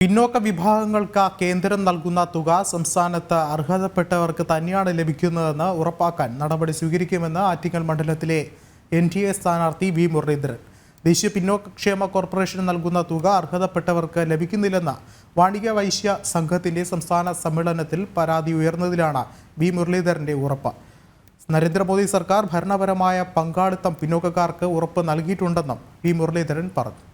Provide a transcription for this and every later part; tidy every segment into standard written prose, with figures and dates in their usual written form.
പിന്നോക്ക വിഭാഗങ്ങൾക്ക് കേന്ദ്രം നൽകുന്ന തുക സംസ്ഥാനത്ത് അർഹതപ്പെട്ടവർക്ക് തന്നെയാണ് ലഭിക്കുന്നതെന്ന് ഉറപ്പാക്കാൻ നടപടി സ്വീകരിക്കുമെന്ന് ആറ്റിങ്ങൽ മണ്ഡലത്തിലെ NDA സ്ഥാനാർത്ഥി വി മുരളീധരൻ. ദേശീയ പിന്നോക്കക്ഷേമ കോർപ്പറേഷൻ നൽകുന്ന തുക അർഹതപ്പെട്ടവർക്ക് ലഭിക്കുന്നില്ലെന്ന വാണിജ്യ വൈശ്യ സംഘത്തിന്റെ സംസ്ഥാന സമ്മേളനത്തിൽ പരാതി ഉയർന്നതിലാണ് വി മുരളീധരന്റെ ഉറപ്പ്. നരേന്ദ്രമോദി സർക്കാർ ഭരണപരമായ പങ്കാളിത്തം പിന്നോക്കക്കാർക്ക് ഉറപ്പ് നൽകിയിട്ടുണ്ടെന്നും വി മുരളീധരൻ പറഞ്ഞു.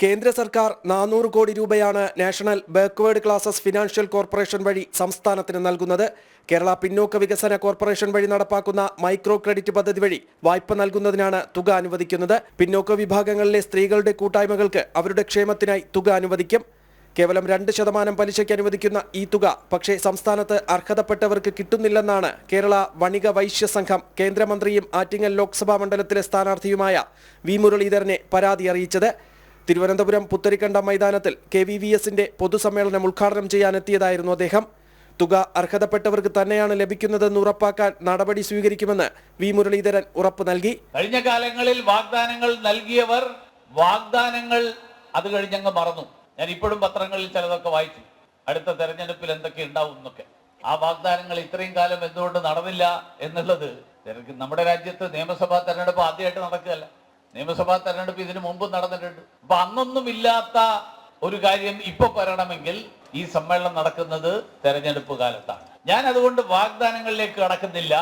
കേന്ദ്ര സർക്കാർ 400 കോടി രൂപയാണ് national backward classes financial corporation വഴി സംസ്ഥാനത്തിന് നൽകുന്നത്. കേരള പിന്നോക്ക വികസന കോർപ്പറേഷൻ വഴി നടപ്പാക്കുന്ന മൈക്രോ ക്രെഡിറ്റ് പദ്ധതി വഴി വായ്പ നൽകുന്നതിനാണ് തുക അനുവദിക്കുന്നത്. പിന്നോക്ക വിഭാഗങ്ങളിലെ സ്ത്രീകളുടെ കൂട്ടായ്മകൾക്ക് അവരുടെ ക്ഷേമത്തിനായി തുക അനുവദിക്കും. കേവലം 2% പലിശയ്ക്ക് അനുവദിക്കുന്ന ഈ തുക പക്ഷേ സംസ്ഥാനത്ത് അർഹതപ്പെട്ടവർക്ക് കിട്ടുന്നില്ലെന്നാണ് കേരള വണിക വൈശ്യ സംഘം കേന്ദ്രമന്ത്രിയും ആറ്റിങ്ങൽ ലോക്സഭാ മണ്ഡലത്തിലെ സ്ഥാനാർത്ഥിയുമായ വി മുരളീധരനെ പരാതി അറിയിച്ചത്. തിരുവനന്തപുരം പുത്തരിക്കണ്ട മൈതാനത്തിൽ KVVSന്റെ പൊതുസമ്മേളനം ഉദ്ഘാടനം ചെയ്യാനെത്തിയതായിരുന്നു അദ്ദേഹം. തുക അർഹതപ്പെട്ടവർക്ക് തന്നെയാണ് ലഭിക്കുന്നതെന്ന് ഉറപ്പാക്കാൻ നടപടി സ്വീകരിക്കുമെന്ന് വി മുരളീധരൻ ഉറപ്പ് നൽകി. കഴിഞ്ഞ കാലങ്ങളിൽ വാഗ്ദാനങ്ങൾ നൽകിയവർ വാഗ്ദാനങ്ങൾ അത് കഴിഞ്ഞങ്ങ് മറന്നു. ഞാൻ ഇപ്പോഴും പത്രങ്ങളിൽ ചിലതൊക്കെ വായിച്ചു, അടുത്ത തെരഞ്ഞെടുപ്പിൽ എന്തൊക്കെ ഉണ്ടാവും എന്നൊക്കെ. ആ വാഗ്ദാനങ്ങൾ ഇത്രയും കാലം എന്തുകൊണ്ട് നടന്നില്ല എന്നുള്ളത് നമ്മുടെ രാജ്യത്ത് നിയമസഭാ തെരഞ്ഞെടുപ്പ് ആദ്യമായിട്ട് നടക്കുകയല്ല. നിയമസഭാ തെരഞ്ഞെടുപ്പ് ഇതിനു മുമ്പ് നടന്നിട്ടുണ്ട്. അപ്പൊ അന്നൊന്നും ഇല്ലാത്ത ഒരു കാര്യം ഇപ്പൊ പറയണമെങ്കിൽ ഈ സമ്മേളനം നടക്കുന്നത് തെരഞ്ഞെടുപ്പ് കാലത്താണ്. ഞാൻ അതുകൊണ്ട് വാഗ്ദാനങ്ങളിലേക്ക് കടക്കുന്നില്ല.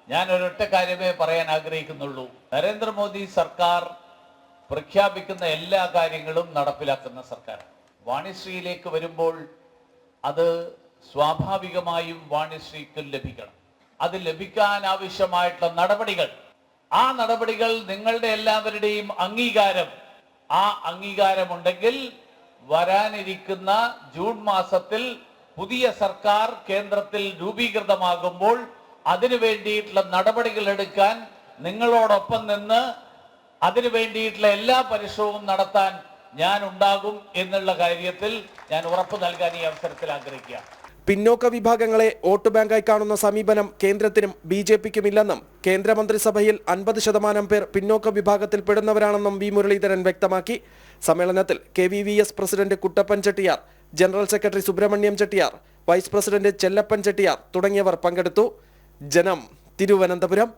ഞാൻ ഒരൊറ്റ കാര്യമേ പറയാൻ ആഗ്രഹിക്കുന്നുള്ളൂ. നരേന്ദ്രമോദി സർക്കാർ പ്രഖ്യാപിക്കുന്ന എല്ലാ കാര്യങ്ങളും നടപ്പിലാക്കുന്ന സർക്കാർ. വാണിശ്രീയിലേക്ക് വരുമ്പോൾ അത് സ്വാഭാവികമായും വാണിശ്രീക്ക് ലഭിക്കണം. അത് ലഭിക്കാൻ ആവശ്യമായിട്ടുള്ള നടപടികൾ, ആ നടപടികൾ നിങ്ങളുടെ എല്ലാവരുടെയും അംഗീകാരം, ആ അംഗീകാരമുണ്ടെങ്കിൽ വരാനിരിക്കുന്ന ജൂൺ മാസത്തിൽ പുതിയ സർക്കാർ കേന്ദ്രത്തിൽ രൂപീകൃതമാകുമ്പോൾ അതിനു വേണ്ടിയിട്ടുള്ള നടപടികൾ എടുക്കാൻ നിങ്ങളോടൊപ്പം നിന്ന് അതിനു വേണ്ടിയിട്ടുള്ള എല്ലാ പരിശ്രമവും നടത്താൻ ഞാൻ ഉണ്ടാകും എന്നുള്ള കാര്യത്തിൽ ഞാൻ ഉറപ്പ് നൽകാൻ ഈ അവസരത്തിൽ ആഗ്രഹിക്കുക. പിന്നോക്ക വിഭാഗങ്ങളെ വോട്ട് ബാങ്കായി കാണുന്ന സമീപനം കേന്ദ്രത്തിനും BJPക്കും ഇല്ലെന്നും കേന്ദ്രമന്ത്രിസഭയിൽ 50% പേർ പിന്നോക്ക വിഭാഗത്തിൽപ്പെടുന്നവരാണെന്നും വി മുരളീധരൻ വ്യക്തമാക്കി. സമ്മേളനത്തിൽ KVVS president Kuttappan Chettiar, general secretary Subramaniam Chettiar, vice president Chellappan Chettiar തുടങ്ങിയവർ പങ്കെടുത്തു. ജനം, തിരുവനന്തപുരം.